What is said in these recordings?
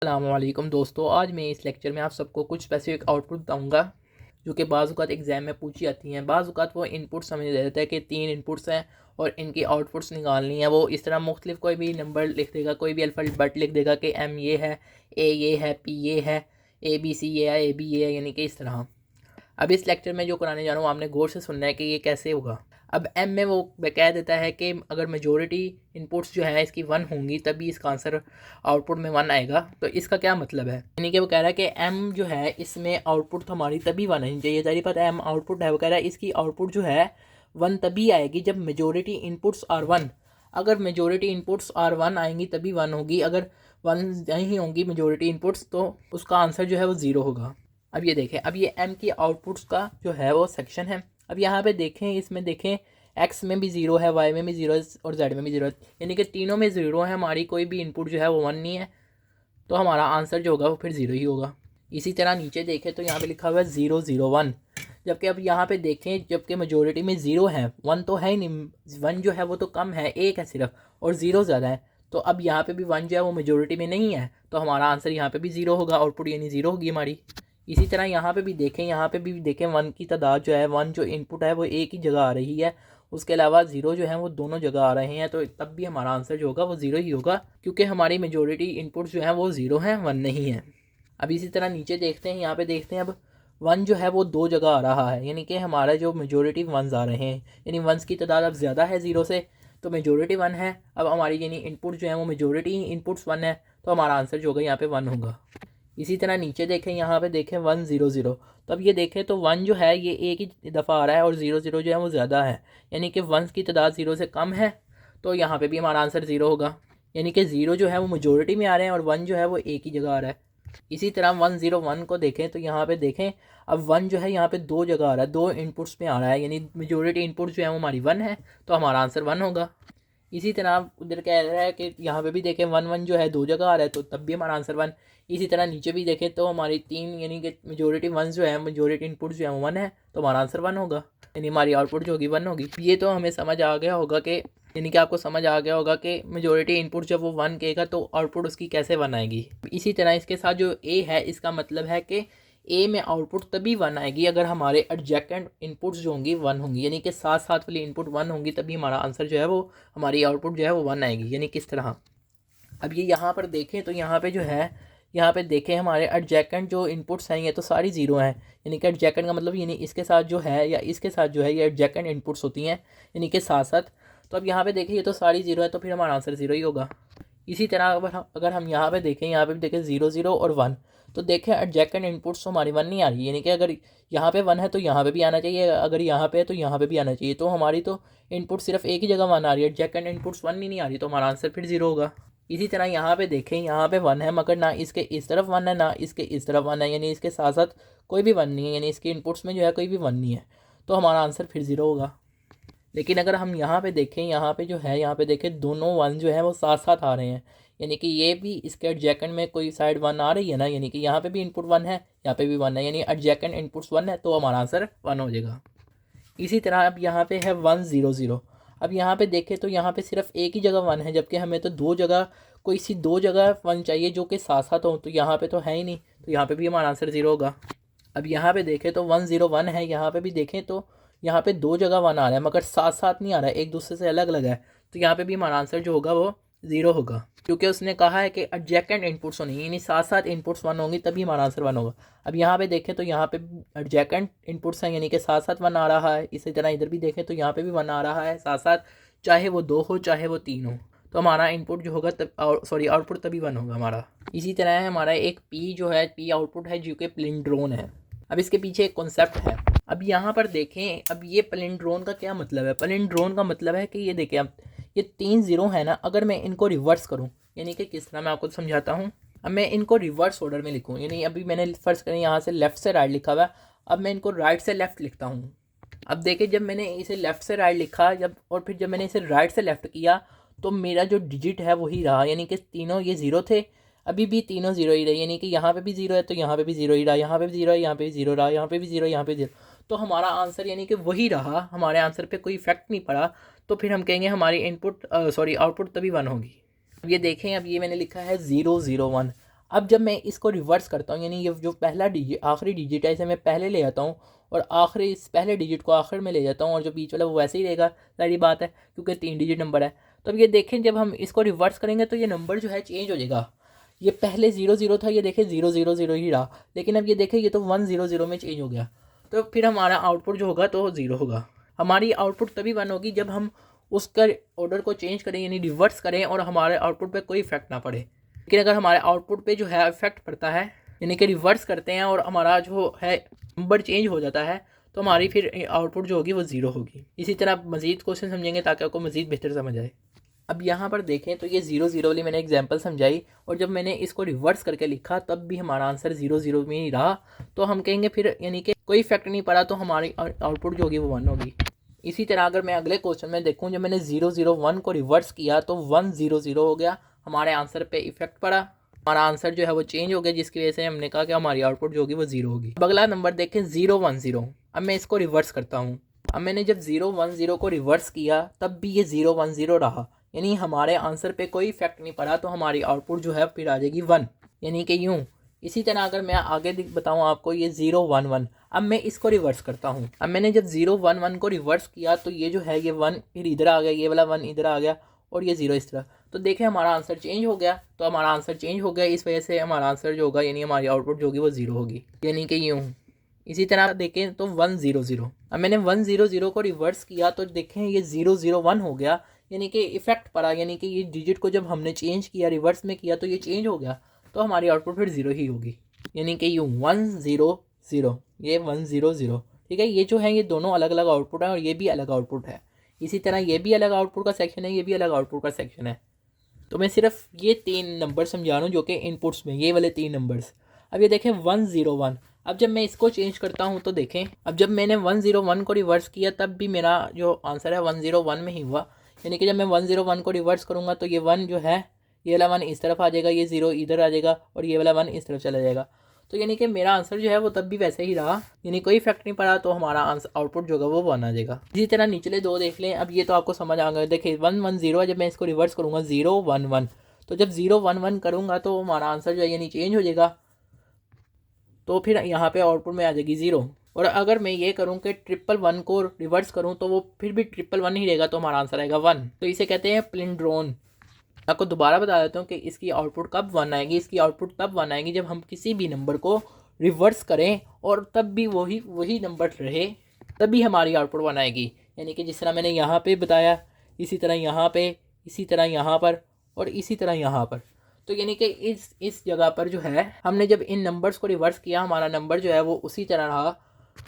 अस्सलामुअलैकुम दोस्तों, आज मैं इस लेक्चर में आप सबको कुछ स्पेसिफिक आउटपुट दूंगा जो कि बाज़ औक़ात एग्ज़ाम में पूछी जाती हैं। बाज़ औक़ात वो इनपुट समझ देता है कि 3 इनपुट्स हैं और इनकी आउटपुट्स निकालनी है। वो इस तरह मुख्तलिफ कोई भी नंबर लिख देगा, कोई भी अल्फ़ाबेट लिख देगा कि एम ये है, ए ये है, पी ये है, ए बी सी ये है, ए बी ये है, यानी कि इस तरह। अब इस लेक्चर में जो कराने जा रहा हूँ आपने गौर से सुनना है कि ये कैसे होगा। अब एम में वो कह देता है कि अगर मेजॉरिटी इनपुट्स जो है इसकी 1 होंगी तभी इसका आंसर आउटपुट में 1 आएगा। तो इसका क्या मतलब है, यानी कि वो कह रहा है कि एम जो है इसमें आउटपुट तो हमारी तभी 1 आनी चाहिए। जारी बात है, एम आउटपुट है, वो कह रहा है इसकी आउटपुट जो है 1 तभी आएगी जब मेजॉरिटी इनपुट्स आर 1। अगर मेजॉरिटी इनपुट्स आर 1 आएंगी तभी 1 होगी। अगर 1 नहीं होंगी मेजॉरिटी इनपुट्स तो उसका आंसर जो है वो 0 होगा। अब ये देखें, अब ये एम की आउटपुट्स का जो है वो सेक्शन है। अब यहाँ पे देखें, इसमें देखें एक्स में भी 0 है, वाई में भी 0 है और जेड में भी 0 है, यानी कि तीनों में 0 है। हमारी कोई भी इनपुट जो है वो 1 नहीं है, तो हमारा आंसर जो होगा वो फिर 0 ही होगा। इसी तरह नीचे देखें तो यहाँ पे लिखा हुआ है 0 0 1, जबकि अब यहाँ पे देखें जबकि मेजोरिटी में 0 है, 1 तो है ही नहीं। 1 जो है वो तो कम है, 1 है सिर्फ, और 0 ज़्यादा है। तो अब यहाँ पे भी 1 जो है वो मेजोरिटी में नहीं है, तो हमारा आंसर यहाँ पे भी 0 होगा, आउटपुट यानी 0 होगी हमारी। इसी तरह यहाँ पे भी देखें, 1 की तादाद जो है, 1 जो इनपुट है वो एक ही जगह आ रही है, उसके अलावा 0 जो है वो दोनों जगह आ रहे हैं, तो तब भी हमारा आंसर जो होगा वो 0 ही होगा, क्योंकि हमारी मेजॉरिटी इनपुट जो है वो 0 हैं, 1 नहीं है। अब इसी तरह नीचे देखते हैं, यहाँ पे देखते हैं अब 1 जो है वो 2 जगह आ रहा है, यानी कि हमारा जो मेजॉरिटी 1s आ रहे हैं, यानी 1s की तादाद अब ज़्यादा है 0 से, तो मेजॉरिटी 1 है। अब हमारी यानी इनपुट जो है वो मेजॉरिटी इनपुट्स 1 है, तो हमारा आंसर जो होगा यहाँ पे 1 होगा। इसी तरह नीचे देखें, यहाँ पे देखें 1 0 0, तो अब ये देखें तो 1 जो है ये एक ही दफ़ा आ रहा है और 0 0 जो है वो ज़्यादा है, यानी कि 1 की तादाद 0 से कम है, तो यहाँ पे भी हमारा आंसर 0 होगा। यानी कि 0 जो है वो मेजॉरिटी में आ रहे हैं और 1 जो है वो एक ही जगह आ रहा है। इसी तरह 1 0 1 को देखें तो यहाँ पे देखें, अब 1 जो है यहाँ पे 2 जगह आ रहा है, 2 इनपुट्स में आ रहा है, यानी मेजॉरिटी इनपुट जो है वो हमारी 1 है, तो हमारा आंसर 1 होगा। इसी तरह उधर कह रहा है कि यहाँ पे भी देखें 1 1 जो है 2 जगह आ रहा है, तो तब भी हमारा आंसर 1। इसी तरह नीचे भी देखें तो हमारी 3 यानी कि मेजॉरिटी 1 जो है, मेजॉरिटी इनपुट जो है वो 1 है, तो हमारा आंसर 1 होगा, यानी हमारी आउटपुट जो होगी 1 होगी। ये तो हमें समझ आ गया होगा कि, यानी कि आपको समझ आ गया होगा कि मेजॉरिटी इनपुट जब वो 1 कहेगा तो आउटपुट उसकी कैसे 1 आएगी। इसी तरह इसके साथ जो ए है, इसका मतलब है कि ए में आउटपुट तभी 1 आएगी अगर हमारे एडजेकेंट इनपुट्स जो होंगी 1 होंगी, यानी कि साथ साथ वाली इनपुट 1 होंगी, तभी हमारा आंसर जो है वो, हमारी आउटपुट जो है वो 1 आएगी। यानी किस तरह, अब ये यहाँ पर देखें तो यहाँ पे जो है, यहाँ पे देखें हमारे एडजेकेंट जो इनपुट्स हैं ये तो सारी 0 हैं, यानी कि एडजेकेंट का मतलब यानी इसके साथ जो है या इसके साथ जो है ये एडजेकेंट इनपुट्स होती हैं, यानी कि साथ साथ। तो अब यहाँ पे देखें ये तो सारी 0 है, तो फिर हमारा आंसर 0 ही होगा। इसी तरह अगर हम यहाँ पे देखें, यहाँ पे भी देखें 0 0 और 1, तो देखें एडजेकेंट इनपुट्स तो हमारी 1 नहीं आ रही, यानी कि अगर यहाँ पे 1 है तो यहाँ पे भी आना चाहिए, अगर यहाँ पे है तो यहाँ पे भी आना चाहिए, तो हमारी तो इनपुट सिर्फ एक ही जगह 1 आ रही है, एडजेकेंट इनपुट्स 1 ही नहीं आ रही, तो हमारा आंसर फिर 0 होगा। इसी तरह यहाँ पे देखें, यहाँ पे 1 है मगर ना इसके इस तरफ 1 है ना इसके इस तरफ 1 है, यानी इसके साथ साथ कोई भी 1 नहीं है, यानी इसके इनपुट्स में जो है कोई भी 1 नहीं है, तो हमारा आंसर फिर 0 होगा। लेकिन अगर हम यहाँ पे देखें, यहाँ पे जो है, यहाँ पे देखें दोनों 1 जो है वो साथ साथ आ रहे हैं, यानी कि ये भी इसके एडजेकेंट में कोई साइड 1 आ रही है ना, यानी कि यहाँ पे भी इनपुट 1 है, यहाँ पे भी 1 है, यानी एडजेकेंट इनपुट्स 1 है, तो हमारा आंसर 1 हो जाएगा। इसी तरह अब यहाँ पे है 1 0 0, अब यहाँ पे देखें तो यहाँ पे सिर्फ एक ही जगह 1 है, जबकि हमें तो 2 जगह, कोई सी 2 जगह 1 चाहिए जो कि साथ साथ हो, तो यहाँ पे तो है ही नहीं, तो यहाँ पे भी हमारा आंसर 0 होगा। अब यहाँ पे देखें तो 1 0 1 है, यहाँ पे भी देखें तो यहाँ पे 2 जगह 1 आ रहा है मगर साथ साथ नहीं आ रहा है, एक दूसरे से अलग अलग है, तो यहाँ पे भी हमारा आंसर जो होगा वो 0 होगा, क्योंकि उसने कहा है कि एडजेकेंट इनपुट्स होनी, यानी साथ साथ इनपुट्स 1 होंगी तभी हमारा आंसर 1 होगा। अब यहाँ पे देखें तो यहाँ पे एडजेकेंट इनपुट्स हैं, यानी कि साथ साथ 1 आ रहा है। इसी तरह इधर भी देखें तो यहाँ पे भी 1 आ रहा है साथ साथ, चाहे वो 2 हो चाहे वो 3 हो, तो हमारा इनपुट जो होगा तब, सॉरी आउटपुट तभी 1 होगा हमारा। इसी तरह हमारा एक पी जो है, पी आउटपुट है जो कि प्लिंड्रोन है। अब इसके पीछे एक कॉन्सेप्ट है। अब यहाँ पर देखें, अब ये प्लिंड्रोन का क्या मतलब है। प्लिंड्रोन का मतलब है कि ये देखें, अब ये 3 0 है ना, अगर मैं इनको रिवर्स करूँ, यानी कि किस तरह, मैं आपको समझाता हूँ। अब मैं इनको रिवर्स ऑर्डर में लिखूँ, यानी अभी मैंने फर्स्ट करें यहाँ से लेफ़्ट से राइट लिखा हुआ है, अब मैं इनको राइट से लेफ़्ट लिखता हूँ। अब देखिए, जब मैंने इसे लेफ़्ट से राइट लिखा, जब और फिर जब मैंने इसे राइट से लेफ़्ट किया, तो मेरा जो डिजिट है वही रहा, यानी कि तीनों ये 0 थे, अभी भी तीनों 0 ही रहे, यानी कि यहाँ पे भी 0 है तो यहाँ पे भी 0 ही रहा, यहाँ पे भी 0 है, यहाँ पे भी 0 रहा, यहाँ पे भी 0, यहाँ पे 0, तो हमारा आंसर यानी कि वही रहा, हमारे आंसर पे कोई इफेक्ट नहीं पड़ा, तो फिर हम कहेंगे हमारी इनपुट, सॉरी आउटपुट तभी 1 होगी। अब ये देखें, अब ये मैंने लिखा है 0 0 1, अब जब मैं इसको रिवर्स करता हूँ, यानी ये जो पहला डिजिट आखिरी डिजिट है इसे मैं पहले ले आता हूँ और आखिरी इस पहले डिजिट को आखिर में ले जाता हूँ और जो बीच वाला वो वैसे ही रहेगा, सारी बात है, क्योंकि 3 डिजिट नंबर है। तो अब ये देखें जब हम इसको रिवर्स करेंगे तो ये नंबर जो है चेंज हो जाएगा। ये पहले 0 0 था, ये देखें 0 0 0 ही रहा, लेकिन अब ये देखें ये तो 1 0 0 में चेंज हो गया। तो फिर हमारा आउटपुट जो होगा तो 0 होगा। हमारी आउटपुट तभी 1 होगी जब हम उसका ऑर्डर को चेंज करें, यानी रिवर्स करें और हमारे आउटपुट पे कोई इफेक्ट ना पड़े। लेकिन अगर हमारे आउटपुट पे जो है इफेक्ट पड़ता है, यानी कि रिवर्स करते हैं और हमारा जो है नंबर चेंज हो जाता है, तो हमारी फिर आउटपुट जो होगी वो 0 होगी। इसी तरह आप मज़ीद क्वेश्चन समझेंगे ताकि आपको मज़ीद बेहतर समझ आए। अब यहाँ पर देखें तो ये 0 0 वाली मैंने एग्जांपल समझाई और जब मैंने इसको रिवर्स करके लिखा तब भी हमारा आंसर 0 0 में ही रहा, तो हम कहेंगे फिर यानी कि कोई इफेक्ट नहीं पड़ा, तो हमारी आउटपुट जो होगी वो 1 होगी। इसी तरह अगर मैं अगले क्वेश्चन में देखूँ, जब मैंने 0 0 1 को रिवर्स किया तो 1 0 0 हो गया, हमारे आंसर पे इफेक्ट पड़ा, हमारा आंसर जो है वो चेंज हो गया, जिसकी वजह से हमने कहा कि हमारी आउटपुट जो होगी वो 0 होगी। अब अगला नंबर देखें 0 1 0। अब मैं इसको रिवर्स करता हूँ। अब मैंने जब 0 1 0 को रिवर्स किया तब भी ये 0 1 0 रहा, यानी हमारे आंसर पे कोई इफेक्ट नहीं पड़ा, तो हमारी आउटपुट जो है फिर आ जाएगी 1, यानी कि यूँ। इसी तरह अगर मैं आगे बताऊँ आपको, ये 0 1 1। अब मैं इसको रिवर्स करता हूँ। अब मैंने जब 0 1 1 को रिवर्स किया तो ये जो है ये 1 फिर इधर आ गया, ये वाला 1 इधर आ गया और ये 0 इस तरह। तो देखें हमारा आंसर चेंज हो गया, तो हमारा आंसर चेंज हो गया, इस वजह से हमारा आंसर जो होगा यानी हमारी आउटपुट जो होगी वो 0 होगी, यानी कि यूँ। इसी तरह देखें तो 1 0 0। अब मैंने 1 0 0 को रिवर्स किया तो देखें ये 0 0 1 हो गया, यानी कि इफेक्ट पड़ा, यानी कि ये डिजिट को जब हमने चेंज किया, रिवर्स में किया, तो ये चेंज हो गया, तो हमारी आउटपुट फिर 0 ही होगी, यानी कि यूँ 1 0 0, ये 1 0 0। ठीक है, ये जो है ये दोनों अलग अलग आउटपुट है और ये भी अलग आउटपुट है। इसी तरह ये भी अलग आउटपुट का सेक्शन है, ये भी अलग आउटपुट का सेक्शन है। तो मैं सिर्फ ये 3 नंबर समझा रहा हूँ जो कि इनपुट्स में, ये वाले 3 नंबर्स। अब ये देखें 1 0 1। अब जब मैं इसको चेंज करता हूँ तो देखें, अब जब मैंने 1 0 1 को रिवर्स किया तब भी मेरा जो आंसर है 1 0 1 में ही हुआ, यानी कि जब मैं 1 0 1 को रिवर्स करूँगा तो ये 1 जो है ये वाला 1 इस तरफ आ जाएगा, ये 0 इधर आ जाएगा और ये वाला 1 इस तरफ चला जाएगा। तो यानी कि मेरा आंसर जो है वो तब भी वैसे ही रहा, यानी कोई इफेक्ट नहीं पड़ा, तो हमारा आंसर आउटपुट जो होगा वो 1 आ जाएगा। इसी तरह निचले 2 देख लें। अब ये तो आपको समझ आ गया। देखिए 1 1 0, जब मैं इसको रिवर्स करूँगा 0 1 1, तो जब 0 1 1 करूँगा तो हमारा आंसर जो है यानी चेंज हो जाएगा, तो फिर यहाँ पे आउटपुट में आ जाएगी 0। और अगर मैं ये करूँ कि 1 1 1 को रिवर्स करूँ तो वो फिर भी 1 1 1 ही रहेगा, तो हमारा आंसर आएगा 1। तो इसे कहते हैं प्लिंड्रोन। आपको दोबारा बता देता हूँ कि इसकी आउटपुट कब 1 आएगी। इसकी आउटपुट तब 1 आएगी जब हम किसी भी नंबर को रिवर्स करें और तब भी वही नंबर रहे, तभी हमारी आउटपुट 1 आएगी। यानी कि जिस तरह मैंने यहाँ पे बताया, इसी तरह यहाँ पे, इसी तरह यहाँ पर और इसी तरह यहाँ पर। तो यानी कि इस जगह पर जो है हमने जब इन नंबर्स को रिवर्स किया, हमारा नंबर जो है वो उसी तरह रहा,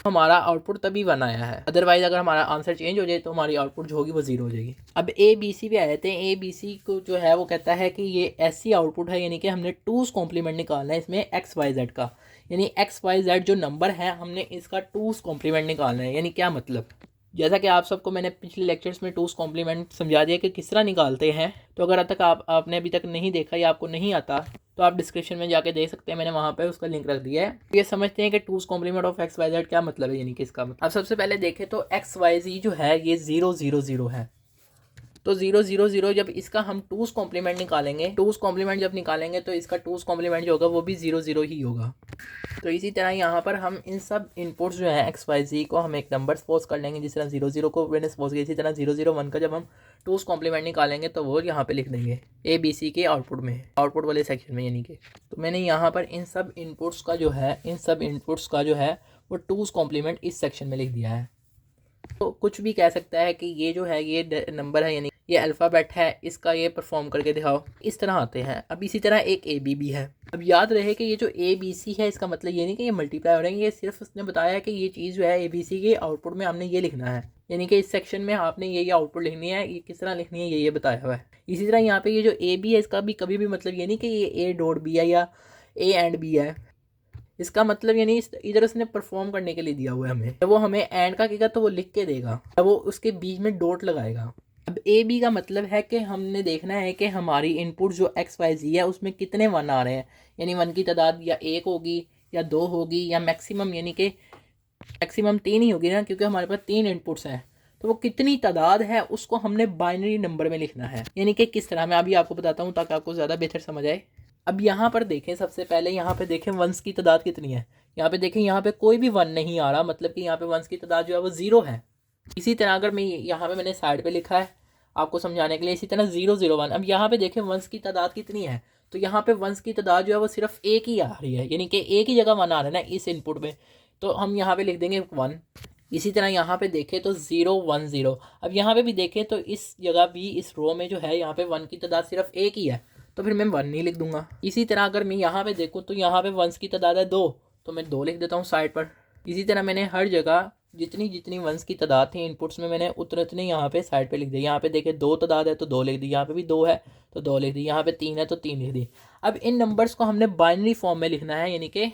हमारा आउटपुट तभी 1 आया है। अदरवाइज़ अगर हमारा आंसर चेंज हो जाए तो हमारी आउटपुट जो होगी वो 0 हो जाएगी। अब ABC पे आए थे। ABC को जो है वो कहता है कि ये ऐसी आउटपुट है, यानी कि हमने 2's कॉम्प्लीमेंट निकालना है इसमें XYZ का, यानी XYZ जो नंबर है हमने इसका 2's कॉम्प्लीमेंट निकालना है। यानी क्या मतलब, जैसा कि आप सबको मैंने पिछले लेक्चर्स में 2's कॉम्प्लीमेंट समझा दिया कि किस तरह निकालते हैं। तो अगर अब तक आपने अभी तक नहीं देखा या आपको नहीं आता तो आप डिस्क्रिप्शन में जाके देख सकते हैं, मैंने वहाँ पे उसका लिंक रख दिया है। ये समझते हैं कि 2's कॉम्प्लीमेंट ऑफ XYZ क्या मतलब है, यानी कि इसका मतलब। अब सबसे पहले देखें तो XYZ जो है ये 0 0 0 है। तो 0 0 0 जब इसका हम 2's कॉम्प्लीमेंट निकालेंगे, 2's कॉम्प्लीमेंट जब निकालेंगे तो इसका 2's कॉम्प्लीमेंट जो होगा वो भी 0 0 ही होगा। तो इसी तरह यहाँ पर हम इन सब इनपुट्स जो है XYZ को हम एक नंबर सपोज कर लेंगे, जिस तरह 0 0 को मैंने सपोज किया, इसी तरह 0 0 1 का जब हम 2's कॉम्प्लीमेंट निकालेंगे तो वो यहाँ पे लिख देंगे ABC के आउटपुट में, आउटपुट वाले सेक्शन में। यानी कि तो मैंने यहाँ पर इन सब इनपुट्स का जो है वो 2's कॉम्प्लीमेंट इस सेक्शन में लिख दिया है। तो कुछ भी कह सकता है कि ये जो है ये नंबर है, यानी ये अल्फ़ाबेट है, इसका ये परफॉर्म करके दिखाओ, इस तरह आते हैं। अब इसी तरह एक AB भी है। अब याद रहे कि ये जो ABC है इसका मतलब ये नहीं कि ये मल्टीप्लाई हो रहे हैं, ये सिर्फ उसने बताया कि ये चीज़ जो है ABC के आउटपुट में हमने ये लिखना है, यानी कि इस सेक्शन में आपने ये आउटपुट लिखनी है, ये किस तरह लिखनी है ये बताया हुआ है। इसी तरह यहाँ पे ये जो AB है इसका भी कभी भी मतलब ये नहीं कि ये A.B है या A&B है, इसका मतलब यानी इधर उसने परफॉर्म करने के लिए दिया हुआ है हमें। जब वो हमें एंड का कहेगा तो वो लिख के देगा, तब वो उसके बीच में डॉट लगाएगा। अब AB का मतलब है कि हमने देखना है कि हमारी इनपुट जो XYZ है उसमें कितने 1 आ रहे हैं, यानी 1 की तादाद या 1 होगी या 2 होगी या मैक्सिमम, यानी कि मैक्सिमम 3 ही होगी ना, क्योंकि हमारे पास 3 इनपुट्स हैं। तो वो कितनी तादाद है उसको हमने बाइनरी नंबर में लिखना है। यानी कि किस तरह, मैं अभी आपको बताता हूँ ताकि आपको ज़्यादा बेहतर समझ आए। अब यहाँ पर देखें, सबसे पहले यहाँ पे देखें वंस की तादाद कितनी है। यहाँ पे देखें, यहाँ पे कोई भी वन नहीं आ रहा, मतलब कि यहाँ पे वंस की तादाद जो है वो ज़ीरो है। इसी तरह अगर मैं यहाँ पे मैंने साइड पे लिखा है आपको समझाने के लिए, इसी तरह 001। अब यहाँ पे देखें वंस की तादाद कितनी है, तो यहाँ पे वंस की तादाद जो है वो सिर्फ एक ही आ रही है, यानी कि एक ही जगह वन आ रहा है ना इस इनपुट में, तो हम यहाँ पे लिख देंगे 1। इसी तरह यहाँ पे देखें तो 010। अब यहाँ पे भी देखें तो इस जगह भी इस रो में जो है यहाँ पे वन की तादाद सिर्फ एक ही है, तो फिर मैं 1 नहीं लिख दूंगा। इसी तरह अगर मैं यहाँ पे देखूँ तो यहाँ पे वंस की तादाद है 2, तो मैं 2 लिख देता हूँ साइड पर। इसी तरह मैंने हर जगह जितनी जितनी वंस की तादाद थी इनपुट्स में, मैंने उतने यहाँ पे साइड पे लिख दी। यहाँ पे देखें 2 तादाद है तो 2 लिख दी, यहाँ पे भी 2 है तो 2 लिख दी, यहाँ पे 3 है तो 3 लिख दी। अब इन नंबर्स को हमने बाइनरी फॉर्म में लिखना है, यानी कि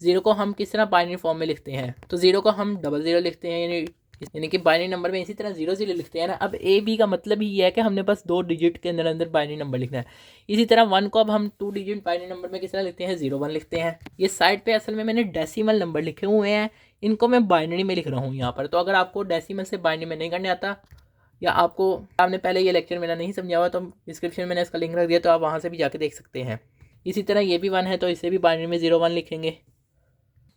0 को हम किस तरह बाइनरी फॉर्म में लिखते हैं, तो 0 को हम 00 लिखते हैं, यानी कि बाइनरी नंबर में इसी तरह 00 लिखते हैं ना। अब ए बी का मतलब ही ये है कि हमने बस 2 डिजिट के अंदर अंदर बाइनरी नंबर लिखना है। इसी तरह 1 को अब हम 2 डिजिट बाइनरी नंबर में किस तरह लिखते हैं, 01 लिखते हैं। ये साइड पे असल में मैंने डेसिमल नंबर लिखे हुए हैं, इनको मैं बाइनरी में लिख रहा हूँ यहाँ पर। तो अगर आपको डेसिमल से बाइनरी में नहीं करने आता, या आपको आपने पहले ये लेक्चर मेरा नहीं समझा हुआ, तो डिस्क्रिप्शन में मैंने इसका लिंक रख दिया, तो आप वहाँ से भी जाके देख सकते हैं। इसी तरह ये भी 1 है तो इसे भी बाइनरी में 01 लिखेंगे।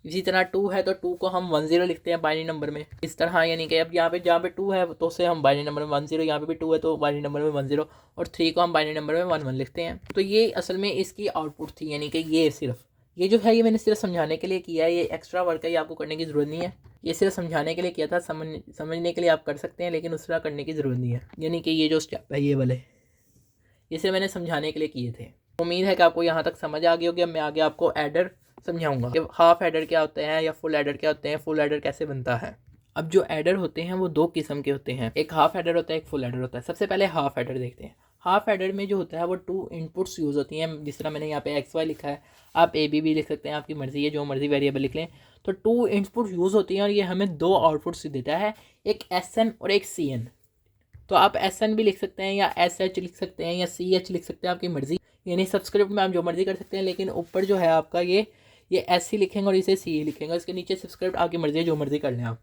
इसी तरह 2 है तो 2 को हम 10 लिखते हैं बाइनरी नंबर में, इस तरह, यानी कि अब यहाँ पे जहाँ पे 2 है तो उसे हम बाइनरी नंबर में 10, यहाँ पे भी 2 है तो बाइनरी नंबर में 10, और 3 को हम बाइनरी नंबर में 11 लिखते हैं। तो ये असल में इसकी आउटपुट थी, यानी कि ये सिर्फ ये जो है ये मैंने सिर्फ समझाने के लिए किया है, ये एक्स्ट्रा वर्क है, ये आपको करने की ज़रूरत नहीं है। ये सिर्फ समझाने के लिए किया था, समझने के लिए आप कर सकते हैं, लेकिन उस तरह करने की ज़रूरत नहीं है। यानी कि ये जो स्टेप है ये वाले, ये सिर्फ मैंने समझाने के लिए किए थे। उम्मीद है कि आपको यहाँ तक समझ आ गई होगी। अब मैं आगे आपको एडर समझाऊंगा कि हाफ एडर क्या होते हैं या फुल एडर क्या होते हैं, फुल एडर कैसे बनता है। अब जो एडर होते हैं वो 2 किस्म के होते हैं, एक हाफ एडर होता है, एक फुल एडर होता है। सबसे पहले हाफ एडर देखते हैं। हाफ एडर में जो होता है वो 2 इनपुट्स यूज़ होती हैं, जिस तरह मैंने यहाँ पे XY लिखा है, आप AB भी लिख सकते हैं, आपकी मर्ज़ी है, जो मर्ज़ी वेरिएबल लिख लें। तो 2 इनपुट यूज़ होती हैं और ये हमें 2 आउटपुट्स देता है, एक SN और एक CN। तो आप SN भी लिख सकते हैं या SH लिख सकते हैं या CH लिख सकते हैं, आपकी मर्ज़ी, यानी सब्सक्रिप्ट में आप जो मर्ज़ी कर सकते हैं। लेकिन ऊपर जो है आपका ये SC लिखेंगे और इसे CE लिखेंगे, इसके नीचे सब्सक्रिप्ट आपकी मर्ज़ी है, जो मर्ज़ी कर लें आप।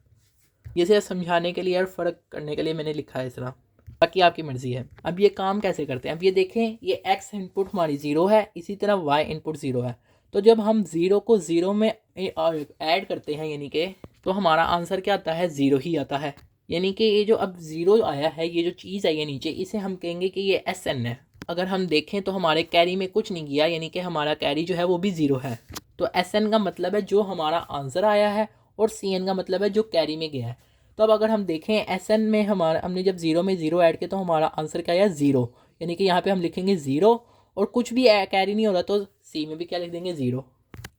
ये सिर्फ समझाने के लिए और फ़र्क करने के लिए मैंने लिखा है इस तरह, बाकी आपकी मर्ज़ी है। अब ये काम कैसे करते हैं, अब ये देखें, ये X इनपुट हमारी 0 है, इसी तरह Y इनपुट 0 है। तो जब हम 0 को 0 में ऐड करते हैं, यानी कि, तो हमारा आंसर क्या आता है, 0 ही आता है। यानी कि ये जो अब 0 आया है, ये जो चीज़ आई है नीचे, इसे हम कहेंगे कि ये SN है। अगर हम देखें तो हमारे कैरी में कुछ नहीं किया, यानी कि हमारा कैरी जो है वो भी 0 है। तो SN का मतलब है जो हमारा आंसर आया है, और CN का मतलब है जो कैरी में गया है। तो अब अगर हम देखें SN में हमारा, हमने जब 0 में 0 ऐड किया तो हमारा आंसर क्या आया, 0। यानी कि यहाँ पे हम लिखेंगे 0, और कुछ भी कैरी नहीं हो रहा तो C में भी क्या लिख देंगे, 0।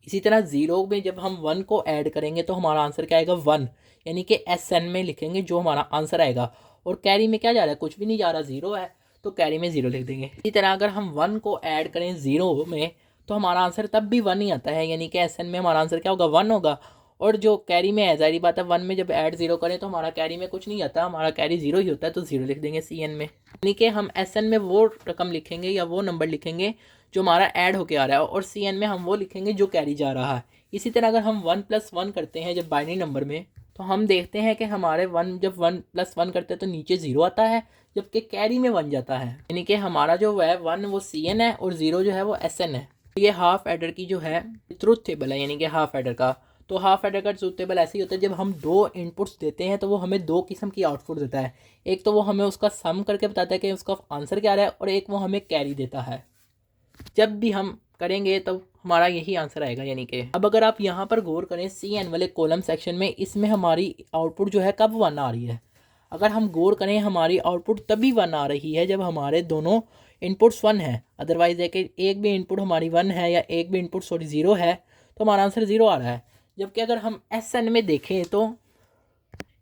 इसी तरह 0 में जब हम 1 को ऐड करेंगे तो हमारा आंसर क्या आएगा, 1, यानी कि SN में लिखेंगे जो हमारा आंसर आएगा। और कैरी में क्या जा रहा है, कुछ भी नहीं जा रहा, 0 है, तो कैरी में 0 लिख देंगे। इसी तरह अगर हम 1 को ऐड करें 0 में तो हमारा आंसर तब भी 1 ही आता है, यानी कि SN में हमारा आंसर क्या होगा, 1 होगा। और जो कैरी में है, जाहिर बात है, 1 में जब ऐड 0 करें तो हमारा कैरी में कुछ नहीं आता, हमारा कैरी 0 ही होता है, तो 0 लिख देंगे CN में। यानी कि हम SN में वो रकम लिखेंगे या वो नंबर लिखेंगे जो हमारा ऐड होके आ रहा है, और CN में हम वो लिखेंगे जो कैरी जा रहा है। इसी तरह अगर हम 1 + 1 करते हैं जब बाइनरी नंबर में, तो हम देखते हैं कि हमारे 1 जब 1 + 1 करते हैं तो नीचे 0 आता है, जबकि कैरी में 1 जाता है। यानी कि हमारा जो है 1 वो CN है और 0 जो है वो SN है। तो ये हाफ एडर की जो है ट्रूथ टेबल है, यानी कि हाफ एडर का। तो हाफ एडर का ट्रूथ टेबल ऐसे ही होता है, जब हम 2 इनपुट्स देते हैं तो वो हमें 2 किस्म की आउटपुट देता है। एक तो वो हमें उसका सम करके बताता है कि उसका आंसर क्या आ रहा है, और एक वो हमें कैरी देता है। जब भी हम करेंगे तब हमारा यही आंसर आएगा। यानी कि अब अगर आप यहाँ पर गौर करें CN वाले कॉलम सेक्शन में, इसमें हमारी आउटपुट जो है कब 1 आ रही है। अगर हम गौर करें, हमारी आउटपुट तभी 1 आ रही है जब हमारे दोनों इनपुट्स 1 है। अदरवाइज़ है कि एक भी इनपुट हमारी 1 है या एक भी इनपुट 0 है तो हमारा आंसर 0 आ रहा है। जबकि अगर हम SN में देखें तो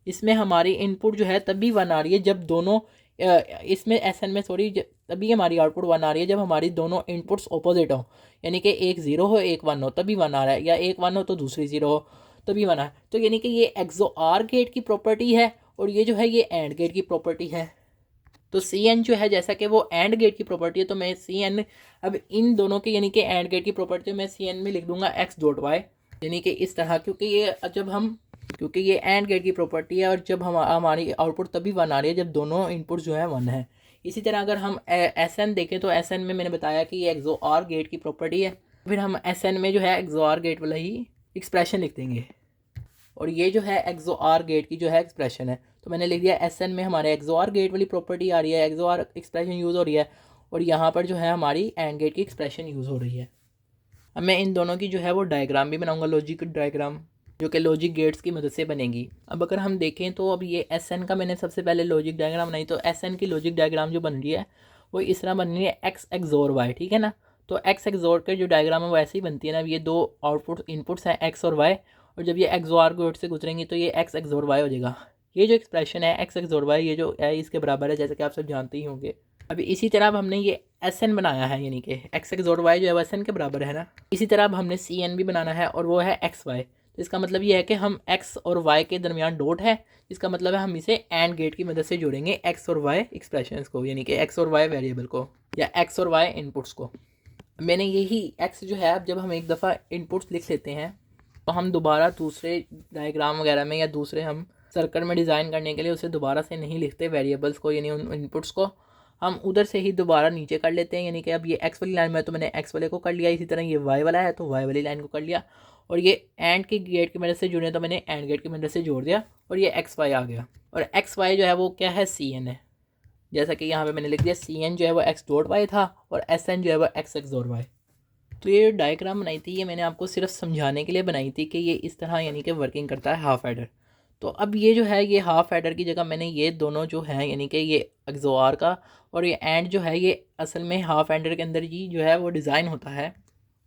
इसमें हमारी इनपुट जो है तभी 1 आ रही है जब दोनों, इसमें SN में तभी हमारी आउटपुट 1 आ रही है जब हमारी दोनों इनपुट्स ऑपोजिट हो, यानी कि एक 0 हो एक 1 हो तभी 1 आ रहा है, या एक 1 हो तो दूसरी 0 हो तभी 1 है। तो यानी कि ये XOR गेट की प्रॉपर्टी है और ये जो है ये AND गेट की प्रॉपर्टी है। तो CN जो है जैसा कि वो AND गेट की प्रॉपर्टी है, तो मैं CN अब इन दोनों के, यानी कि AND गेट की प्रॉपर्टी मैं CN में लिख दूंगा X.Y, यानी कि इस तरह, क्योंकि ये AND गेट की प्रॉपर्टी है और जब हमारी आउटपुट तभी 1 आ रही है जब दोनों इनपुट जो है 1 है। इसी तरह अगर हम SN देखें तो SN में मैंने बताया कि ये XOR गेट की प्रॉपर्टी है, फिर हम SN में जो है XOR गेट वाला ही एक्सप्रेशन लिख देंगे और ये जो है XOR गेट की जो है एक्सप्रेशन है। तो मैंने लिख दिया SN में हमारे XOR गेट वाली प्रॉपर्टी आ रही है, XOR एक्सप्रेशन यूज़ हो रही है और यहाँ पर जो है हमारी AND गेट की एक्सप्रेशन यूज़ हो रही है। अब मैं इन दोनों की जो है वो डायग्राम भी बनाऊंगा, लॉजिक डायग्राम, जो कि लॉजिक गेट्स की मदद से बनेगी। अब अगर हम देखें तो अब ये SN का मैंने सबसे पहले लॉजिक डायग्राम बनाई, तो SN की लॉजिक डायग्राम जो बन रही है वो इस तरह बन रही है X XOR Y, ठीक है ना। तो X XOR के जो डायग्राम है वो ऐसे ही बनती है ना, ये दो आउटपुट इनपुट्स हैं X और Y, और जब ये XOR गेट से गुजरेंगी तो ये X XOR Y हो जाएगा। ये जो एक्सप्रेशन है X XOR Y ये जो है इसके बराबर है, जैसे कि आप सब जानते ही होंगे। अभी इसी तरह अब हमने ये SN बनाया है, यानी कि X XOR Y जो है वो SN के बराबर है ना। इसी तरह अब हमने CN भी बनाना है और वो है XY। तो इसका मतलब ये है कि हम X और Y के दरमियान डॉट है, इसका मतलब है हम इसे AND गेट की मदद से जोड़ेंगे X और Y एक्सप्रेशंस को, यानी कि X और Y वेरिएबल को या X और Y इनपुट्स को। मैंने यही X जो है, अब जब हम एक दफ़ा इनपुट्स लिख लेते हैं तो हम दोबारा दूसरे डायग्राम वगैरह में या दूसरे हम सर्कल में डिज़ाइन करने के लिए उसे दोबारा से नहीं लिखते वेरिएबल्स को, यानी उन इनपुट्स को हम उधर से ही दोबारा नीचे कर लेते हैं। यानी कि अब ये X वाली लाइन में तो मैंने X वाले को कर लिया, इसी तरह ये Y वाला है तो Y वाली लाइन को कर लिया, और ये AND की गेट की मदद से जुड़े तो मैंने AND गेट की मदद से जोड़ दिया और ये XY आ गया। और XY जो है वो क्या है, CN है। जैसा कि यहाँ पे मैंने लिख दिया CN जो है वो X डॉट Y था और SN जो है वो X XOR Y। तो ये डायग्राम बनाई थी ये मैंने आपको सिर्फ समझाने के लिए बनाई थी कि ये इस तरह यानी कि वर्किंग करता है हाफ एडर। तो अब ये जो है ये हाफ एडर की जगह मैंने ये दोनों जो हैं यानी कि ये XOR का और ये एंड जो है ये असल में हाफ एडर के अंदर ही जो है वो डिज़ाइन होता है।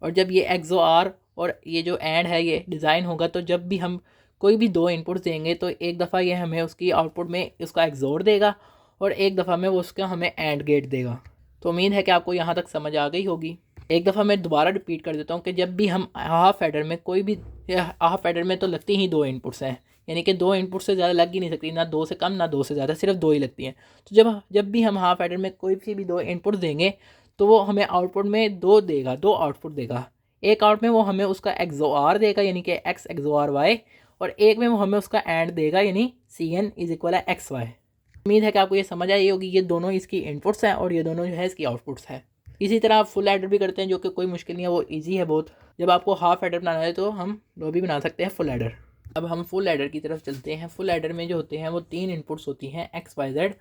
और जब ये XOR और ये जो एंड है ये डिज़ाइन होगा तो जब भी हम कोई भी दो इनपुट्स देंगे तो एक दफ़ा ये हमें उसकी आउटपुट में उसका XOR देगा और एक दफ़ा में वो उसका हमें एंड गेट देगा। तो उम्मीद है कि आपको यहाँ तक समझ आ गई होगी। एक दफ़ा मैं दोबारा रिपीट कर देता हूँ कि जब भी हम हाफ एडर में कोई भी, हाफ एडर में तो लगती ही दो इनपुट्स हैं, यानी कि दो इनपुट से ज़्यादा लग ही नहीं सकती, ना दो से कम ना दो से ज़्यादा, सिर्फ दो ही लगती हैं। तो जब भी हम हाफ एडर में कोई सी भी दो इनपुट देंगे तो वो हमें आउटपुट में दो देगा, दो आउटपुट देगा। एक आउट में वो हमें उसका XOR देगा यानी कि X XOR Y, और एक में वो हमें उसका एंड देगा यानी CN इज इक्वल है XY। उम्मीद है कि आपको ये समझ आई होगी। ये दोनों इसकी इनपुट्स हैं और ये दोनों जो है इसकी आउटपुट्स है। इसी तरह आप फुल एडर भी करते हैं जो कि कोई मुश्किल नहीं है, वो ईजी है बहुत। जब आपको हाफ एडर बनाना है तो हम वो भी बना सकते हैं फुल एडर। अब हम फुल एडर की तरफ चलते हैं। फुल एडर में जो होते हैं वो तीन इनपुट्स होती हैं X Y Z,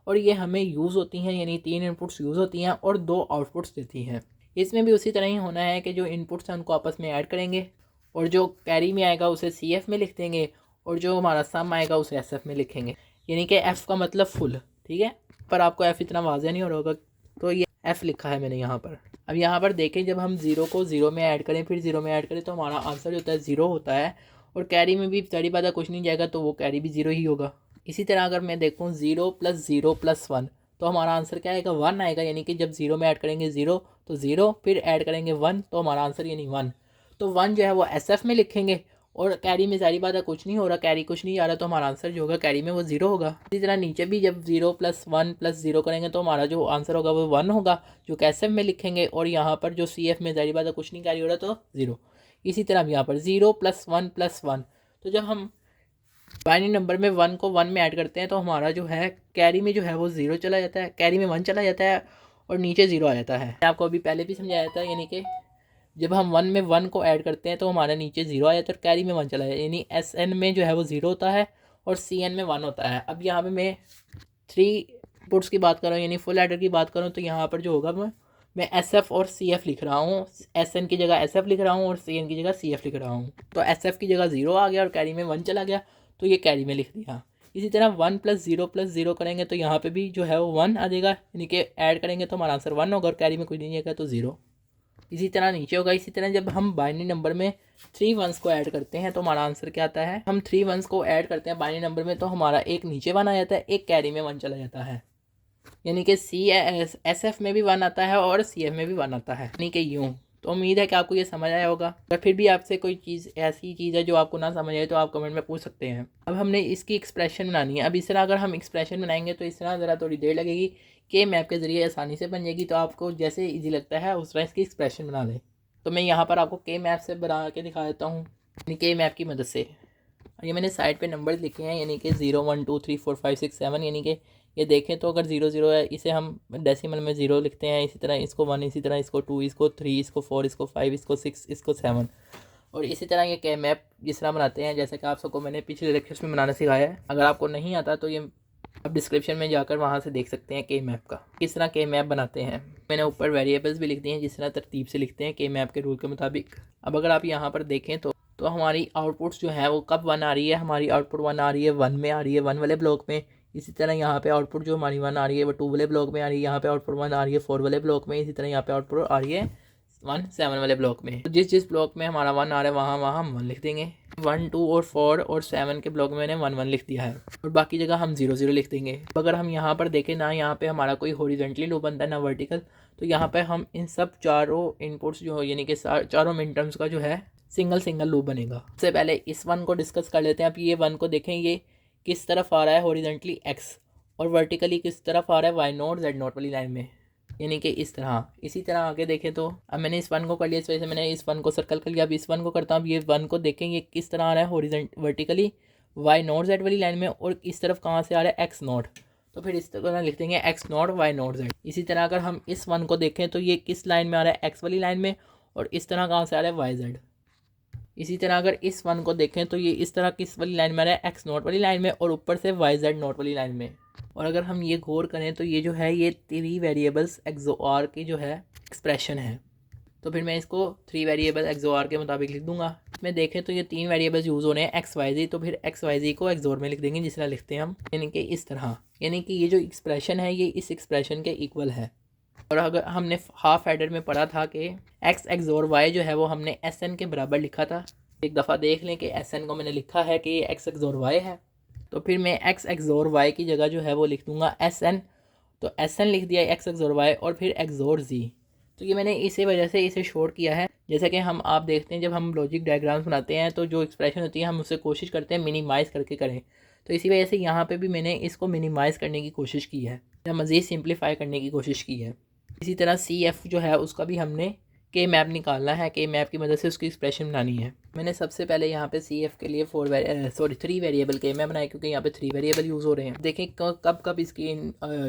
और ये हमें यूज़ होती हैं, यानी तीन इनपुट्स यूज़ होती हैं और दो आउटपुट्स देती हैं। इसमें भी उसी तरह ही होना है कि जो इनपुट्स हैं उनको आपस में ऐड करेंगे और जो कैरी में आएगा उसे CF में लिख देंगे और जो हमारा सम आएगा उसे SF में लिखेंगे, यानी कि F का मतलब फुल, ठीक है। पर आपको F इतना वाज़ेह नहीं हो रहा होगा तो ये F लिखा है मैंने यहाँ पर। अब यहाँ पर देखें जब हम ज़ीरो को ज़ीरो में ऐड करें फिर ज़ीरो में ऐड करें तो हमारा आंसर जो होता है ज़ीरो होता है, और कैरी में भी सारी बात कुछ नहीं जाएगा तो वो कैरी भी ज़ीरो ही होगा। इसी तरह अगर मैं देखूँ 0 + 1 तो हमारा आंसर क्या आएगा, 1 आएगा, यानी कि जब ज़ीरो में ऐड करेंगे ज़ीरो तो ज़ीरो, फिर ऐड करेंगे 1 तो हमारा आंसर यानी 1। तो 1 जो है वो SF में लिखेंगे, और कैरी में सारी बात है कुछ नहीं हो रहा, कैरी कुछ नहीं आ रहा, तो हमारा आंसर जो होगा कैरी में वो 0 होगा। इसी तरह नीचे भी जब 0 + 1 + 0 करेंगे तो हमारा जो आंसर होगा वो 1 होगा, जो कि SF में लिखेंगे, और यहाँ पर जो CF में सारी बात है कुछ नहीं कैरी हो रहा तो 0। इसी तरह यहाँ पर 0 + 1 + 1, तो जब हम बाइनरी नंबर में 1 को 1 में ऐड करते हैं तो हमारा जो है कैरी में जो है वो 0 चला जाता है, कैरी में 1 चला जाता है और नीचे 0 आ जाता है। आपको अभी पहले भी समझाया था, यानी कि जब हम 1 में 1 को ऐड करते हैं तो हमारे नीचे 0 आ जाता है और कैरी में 1 चला जाता है, यानी SN में जो है वो 0 होता है और CN में 1 होता है। अब यहाँ पे मैं 3 पुट्स की बात कर रहा हूँ, यानी फुल एडर की बात करूँ तो यहाँ पर जो होगा मैं SF और CF लिख रहा हूँ, SN की जगह SF लिख रहा हूँ और CN की जगह CF लिख रहा हूँ। तो SF की जगह 0 आ गया और कैरी में 1 चला गया तो ये कैरी में लिख दिया। इसी तरह 1 + 0 + 0 करेंगे तो यहाँ पे भी जो है वो 1 आ जाएगा, यानी कि ऐड करेंगे तो हमारा आंसर 1 होगा और कैरी में कुछ नहीं जाएगा तो 0। इसी तरह नीचे होगा। इसी तरह जब हम बाइनरी नंबर में 3 1s को ऐड करते हैं तो हमारा आंसर क्या आता है, हम 3 1s को ऐड करते हैं बाइनरी नंबर में तो हमारा एक नीचे 1 आ जाता है, एक कैरी में 1 चला जाता है, यानी कि SF में भी 1 आता है और CF में भी 1 आता है, यानी कि यूँ। तो उम्मीद है कि आपको ये समझ आया होगा। अगर फिर भी आपसे कोई चीज़ ऐसी चीज़ है जो आपको ना समझ आए तो आप कमेंट में पूछ सकते हैं। अब हमने इसकी एक्सप्रेशन बनानी है। अब इस तरह अगर हम एक्सप्रेशन बनाएंगे तो इस तरह ज़रा थोड़ी देर लगेगी, के मैप के ज़रिए आसानी से बन जाएगी, तो आपको जैसे ईजी लगता है उस तरह इसकी एक्सप्रेशन बना दें। तो मैं यहाँ पर आपको के मैप से बना के दिखा देता हूँ, यानी के मैप की मदद से। ये मैंने साइड पे नंबर लिखे हैं, यानी कि 0 1 2 3 4 5 6 7, यानी कि ये देखें तो अगर 0 0 है, इसे हम डेसिमल में 0 लिखते हैं, इसी तरह इसको 1, इसी तरह इसको 2, इसको 3, इसको 4, इसको 5, इसको 6, इसको 7, और इसी तरह ये के मैप जिस तरह बनाते हैं, जैसे कि आप सबको मैंने पिछले लेक्चर्स में बनाना सिखाया है। अगर आपको नहीं आता तो ये आप डिस्क्रिप्शन में जाकर वहाँ से देख सकते हैं के मैप का किस तरह के मैप बनाते हैं। मैंने ऊपर वेरिएबल्स भी लिख दिए हैं जिस तरह तरतीब से लिखते हैं के मैप के रूल के मुताबिक। अब अगर आप यहाँ पर देखें तो हमारी आउटपुट्स जो है वो कब 1 आ रही है, हमारी आउटपुट 1 आ रही है 1 में आ रही है, 1 वाले ब्लॉक में। इसी तरह यहाँ पे आउटपुट जो हमारी 1 आ रही है वो 2 वाले ब्लॉक में आ रही है, यहाँ पे आउटपुट 1 आ रही है 4 वाले ब्लॉक में। इसी तरह यहाँ पे आउटपुट आ रही है 1 7 वाले ब्लॉक में। तो जिस ब्लॉक में हमारा 1 आ रहा है वहाँ हम 1 लिख देंगे। 1 2 और 4 और 7 के ब्लॉक में मैंने 1 1 लिख दिया है, और बाकी जगह हम 0 0 लिख देंगे। अगर हम यहाँ पर देखें ना, यहाँ पे हमारा कोई हॉरिजॉन्टली लूप बनता है ना वर्टिकल, तो यहाँ पे हम इन सब चारों इनपुट्स जो यानी कि चारों मिन टर्म्स का जो है सिंगल लूप बनेगा। सबसे पहले इस 1 को डिस्कस कर लेते हैं। अब ये 1 को देखें, ये किस तरफ आ रहा है हॉरिजॉन्टली x, और वर्टिकली किस तरफ आ रहा है y0 z0 वाली लाइन में, यानी कि इस तरह। इसी तरह आगे देखें तो अब मैंने इस 1 को कर लिया, इस वजह से मैंने इस 1 को सर्कल कर लिया। अब इस 1 को करता हूँ। अब ये 1 को देखें, ये किस तरह आ रहा है वर्टिकली y0 z वाली लाइन में, और इस तरफ कहाँ से आ रहा है x0, तो फिर इस तरह लिख देंगे x0 y0 z। इसी तरह अगर हम इस 1 को देखें तो ये किस लाइन में आ रहा है x वाली लाइन में, और इस तरह कहाँ से आ रहा है yz। इसी तरह अगर इस 1 को देखें तो ये इस तरह किस वाली लाइन में आ रहा है x0 वाली लाइन में, और ऊपर से yz0 वाली लाइन में। और अगर हम ये गौर करें तो ये जो है ये 3 वेरिएबल्स XOR की जो है एक्सप्रेशन है। तो फिर मैं इसको 3 वेरिएबल XOR के मुताबिक लिख दूंगा। इसमें देखें तो ये 3 वेरिएबल्स यूज़ हो रहे हैं XYZ, तो फिर XYZ को XOR में लिख देंगे जिस तरह लिखते हैं हम, यानी कि इस तरह। यानी कि ये जो एक्सप्रेशन है ये इस एक्सप्रेशन के इक्वल है। और अगर हमने हाफ एडर में पढ़ा था कि x XOR y जो है वो हमने SN के बराबर लिखा था। एक दफ़ा देख लें कि SN को मैंने लिखा है कि ये x XOR y है, तो फिर मैं x XOR y की जगह जो है वो लिख दूंगा SN। तो SN लिख दिया x XOR y और फिर XOR z। तो ये मैंने इसी वजह से इसे शॉर्ट किया है। जैसे कि हम आप देखते हैं जब हम लॉजिक डायग्राम्स बनाते हैं तो जो एक्सप्रेशन होती है हम उससे कोशिश करते हैं मिनिमाइज़ करके करें, तो इसी वजह से यहाँ पे भी मैंने इसको मिनिमाइज़ करने की कोशिश की है या मज़ीद सिंप्लीफाई करने की कोशिश की है। इसी तरह CF जो है उसका भी हमने के मैप निकालना है, के मैप की मदद से उसकी एक्सप्रेशन बनानी है। मैंने सबसे पहले यहाँ पे CF के लिए 3 वेरिएबल के मैप बनाए, क्योंकि यहाँ पे 3 वेरिएबल यूज़ हो रहे हैं। देखें कब कब इसकी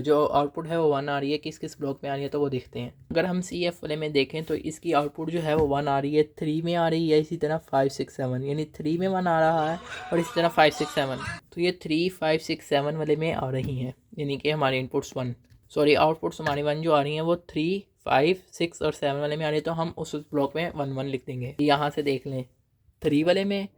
जो आउटपुट है वो 1 आ रही है, किस किस ब्लॉक में आ रही है, तो वो देखते हैं। अगर हम CF वाले में देखें तो इसकी आउटपुट जो है वो 1 आ रही है, 3 में आ रही है, इसी तरह 5 6 7, यानी 3 में 1 आ रहा है और इसी तरह 5 6 7। तो ये 3 5 6 7 वाले में आ रही हैं, यानी कि हमारे इनपुट्स आउटपुट्स हमारी 1 जो आ रही हैं वो 3 5 6 और 7 वाले में आ रही है, तो हम उस ब्लॉक में 1 1 लिख देंगे। यहाँ से देख लें 3 वाले में,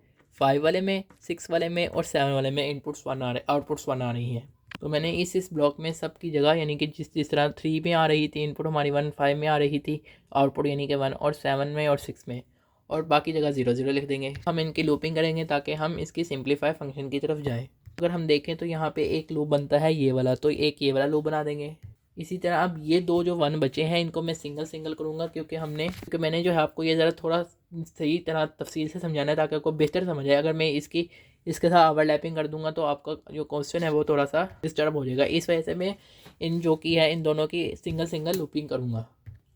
5 वाले में, 6 वाले में और 7 वाले में आउटपुट्स 1 आ रही हैं। तो मैंने इस ब्लॉक में सब की जगह यानी कि जिस तरह 3 में आ रही थी इनपुट हमारी 1, 5 में आ रही थी आउटपुट यानी कि 1, और 7 में और 6 में, और बाकी जगह 0 0 लिख देंगे। हम इनकी लूपिंग करेंगे ताकि हम इसकी सिंप्लीफाई फंक्शन की तरफ जाएँ। अगर हम देखें तो यहाँ पे एक लूप बनता है ये वाला, तो एक ये वाला लूप बना देंगे। इसी तरह अब ये 2 जो 1 बचे हैं इनको मैं सिंगल करूँगा, क्योंकि मैंने जो है आपको ये ज़रा थोड़ा सही तरह तफसील से समझाना है ताकि आपको बेहतर समझ आए। अगर मैं इसके साथ ओवरलैपिंग कर दूंगा तो आपका जो क्वेश्चन है वो थोड़ा सा डिस्टर्ब हो जाएगा। इस वजह से मैं इन दोनों की सिंगल लूपिंग करूँगा।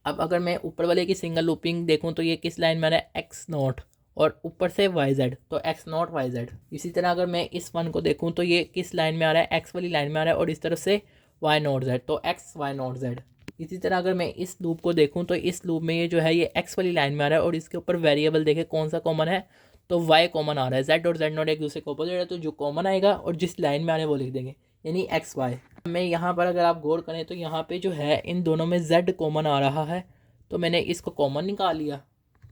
अब अगर मैं ऊपर वाले की सिंगल लूपिंग देखूँ तो ये किस लाइन में आ रहा है x0 और ऊपर से yz, तो x0 yz। इसी तरह अगर मैं इस 1 को देखूँ तो ये किस लाइन में आ रहा है, x वाली लाइन में आ रहा है और इस तरफ से y0 z, तो x y0 z। इसी तरह अगर मैं इस लूप को देखूं तो इस लूप में ये जो है ये x वाली लाइन में आ रहा है और इसके ऊपर वेरिएबल देखें कौन सा कॉमन है, तो y कॉमन आ रहा है। z और z0 एक दूसरे को अपोजिट है, तो जो कॉमन आएगा और जिस लाइन में आने वो लिख देंगे, यानी x y। मैं यहाँ पर अगर आप गौर करें तो यहाँ पे जो है इन दोनों में z कॉमन आ रहा है, तो मैंने इसको कॉमन निकाल लिया।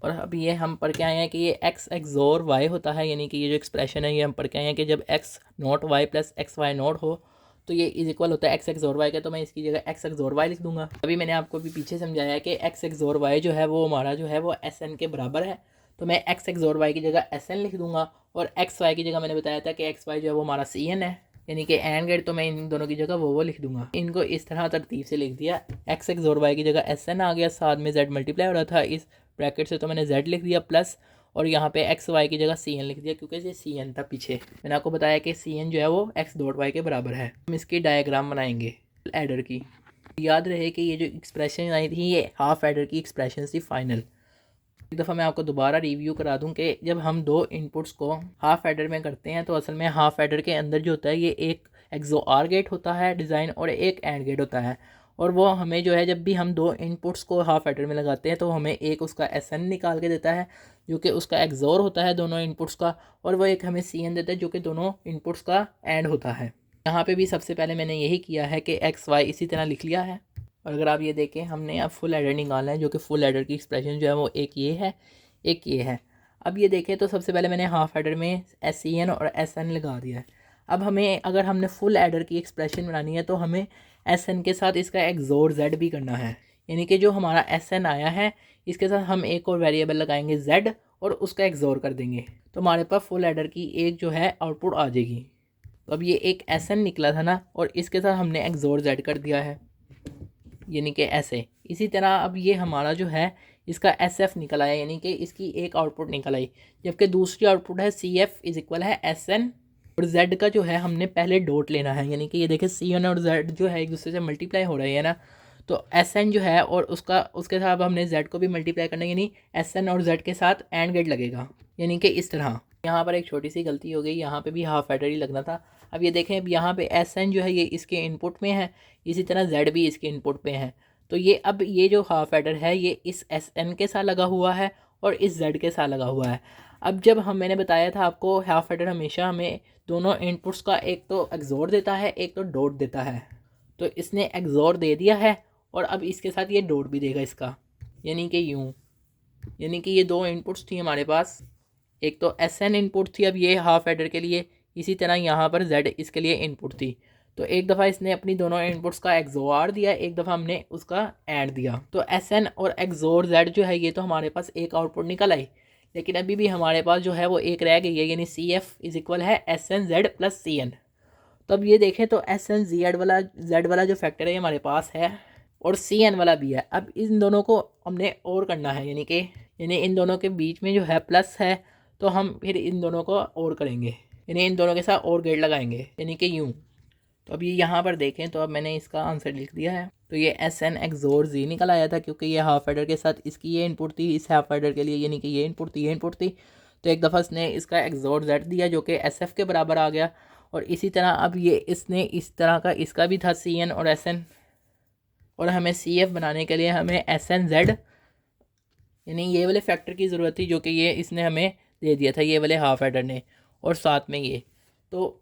और अब ये हम पढ़ के आए हैं कि ये x XOR y होता है, यानी कि ये जो एक्सप्रेशन है ये हम पढ़ के आए हैं कि जब x not y plus x y not हो तो ये इज इक्वल होता है x XOR y का, तो मैं इसकी जगह x XOR y लिख दूंगा। अभी मैंने आपको भी पीछे समझाया है कि x XOR y जो है वो हमारा जो है वो SN के बराबर है, तो मैं x XOR y की जगह SN लिख दूंगा, और x y की जगह मैंने बताया था कि x y जो है वो हमारा CN है, यानी कि एंड गेट, तो मैं इन दोनों की जगह वो लिख दूंगा। इनको इस तरह तरतीब से लिख दिया, x XOR y की जगह SN आ गया, साथ में z मल्टीप्लाई हो रहा था इस ब्रैकेट से, तो मैंने z लिख दिया प्लस, और यहाँ पे एक्स वाई की जगह सी एन लिख दिया क्योंकि ये सी एन था पीछे। मैंने आपको बताया कि सी एन जो है वो एक्स डॉट वाई के बराबर है। हम इसकी डायग्राम बनाएंगे एडर की। याद रहे कि ये जो एक्सप्रेशन आई थी ये हाफ एडर की एक्सप्रेशन थी फाइनल। एक दफ़ा मैं आपको दोबारा रिव्यू करा दूं कि जब हम 2 इनपुट्स को हाफ एडर में करते हैं तो असल में हाफ एडर के अंदर जो होता है ये एक XOR गेट होता है डिज़ाइन और एक एंड गेट होता है। और वो हमें जो है जब भी हम दो इनपुट्स को हाफ एडर में लगाते हैं तो हमें एक उसका SN निकाल के देता है जो कि उसका XOR होता है दोनों इनपुट्स का, और वो एक हमें CN देता है जो कि दोनों इनपुट्स का एंड होता है। यहाँ पे भी सबसे पहले मैंने यही किया है कि XY इसी तरह लिख लिया है। और अगर आप ये देखें, हमने अब फुल एडर निकालना है जो कि फुल एडर की एक्सप्रेशन जो है वो एक ये है, एक ये है। अब ये देखें तो सबसे पहले मैंने हाफ एडर में SCN और SN लगा दिया है। अब हमें अगर हमने फुल एडर की एक्सप्रेशन बनानी है तो हमें SN के साथ इसका XOR Z भी करना है, यानी कि जो हमारा SN आया है इसके साथ हम एक और वेरिएबल लगाएंगे Z और उसका XOR कर देंगे, तो हमारे पास फुल एडर की एक जो है आउटपुट आ जाएगी। तो अब ये एक SN निकला था ना, और इसके साथ हमने XOR Z कर दिया है, यानी कि ऐसे। इसी तरह अब ये हमारा जो है इसका SF निकल आया, यानी कि इसकी एक आउटपुट निकल आई, जबकि दूसरी आउटपुट है CF इज इक्वल है SN और Z का जो है हमने पहले डॉट लेना है, यानी कि ये देखें CN और Z जो है एक दूसरे से मल्टीप्लाई हो रही है ना, तो SN जो है और उसके साथ अब हमने Z को भी मल्टीप्लाई करना है, यानी SN और Z के साथ एंड गेट लगेगा, यानी कि इस तरह। यहाँ पर एक छोटी सी गलती हो गई, यहाँ पे भी हाफ एडर ही लगना था। अब ये देखें, अब यहाँ पे SN जो है ये इसके इनपुट में है, इसी तरह Z भी इसके इनपुट में है, तो ये अब ये जो हाफ एडर है ये इस SN के साथ लगा हुआ है और इस Z के साथ लगा हुआ है। अब जब मैंने बताया था आपको हाफ एडर हमेशा हमें दोनों इनपुट्स का एक तो XOR देता है एक तो डॉट देता है, तो इसने XOR दे दिया है और अब इसके साथ ये डॉट भी देगा इसका, यानी कि यूँ, यानी कि ये दो इनपुट्स थी हमारे पास, एक तो SN इनपुट थी अब ये हाफ एडर के लिए, इसी तरह यहाँ पर Z इसके लिए इनपुट थी। तो एक दफ़ा इसने अपनी दोनों इनपुट्स का XOR दिया, एक दफ़ा हमने उसका एंड दिया, तो SN और XOR Z जो है ये तो हमारे पास एक आउटपुट निकल आई, लेकिन अभी भी हमारे पास जो है वो एक रह गई है, यानी CF इज इक्वल है SN Z प्लस CN। तो अब ये देखें तो SN Z वाला जो फैक्टर है हमारे पास है और CN वाला भी है। अब इन दोनों को हमने और करना है, यानी इन दोनों के बीच में जो है प्लस है, तो हम फिर इन दोनों को और करेंगे, यानी इन दोनों के साथ और गेट लगाएंगे, यानी कि यूँ। तो अब ये यहाँ पर देखें तो अब मैंने इसका आंसर लिख दिया है, तो ये SN XOR Z निकल आया था, क्योंकि ये हाफ एडर के साथ इसकी ये इनपुट थी इस हाफ एडर के लिए, यानी कि ये इनपुट थी। तो एक दफ़ा इसने इसका XOR Z दिया जो कि SF के बराबर आ गया, और इसी तरह अब ये इसने इस तरह का इसका भी था CN और SN, और हमें CF बनाने के लिए हमें SN Z यानी ये वाले फैक्टर की ज़रूरत थी जो कि ये इसने हमें दे दिया था, ये वाले हाफ एडर ने, और साथ में ये। तो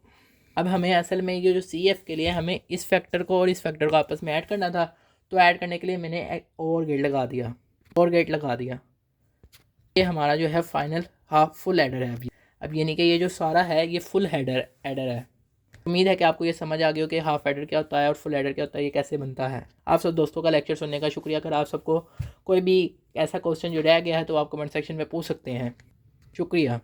अब हमें असल में ये जो CF के लिए हमें इस फैक्टर को और इस फैक्टर को आपस में ऐड करना था, तो ऐड करने के लिए मैंने और गेट लगा दिया, ये हमारा जो है फाइनल हाफ फुल एडर है। अब यानी कि ये जो सारा है ये फुल एडर है। उम्मीद है कि आपको ये समझ आ गया हो कि हाफ एडर क्या होता है और फुल एडर क्या होता है, ये कैसे बनता है। आप सब दोस्तों का लेक्चर सुनने का शुक्रिया। अगर आप सबको कोई भी ऐसा क्वेश्चन जो रह गया है तो आप कमेंट सेक्शन में पूछ सकते हैं। शुक्रिया।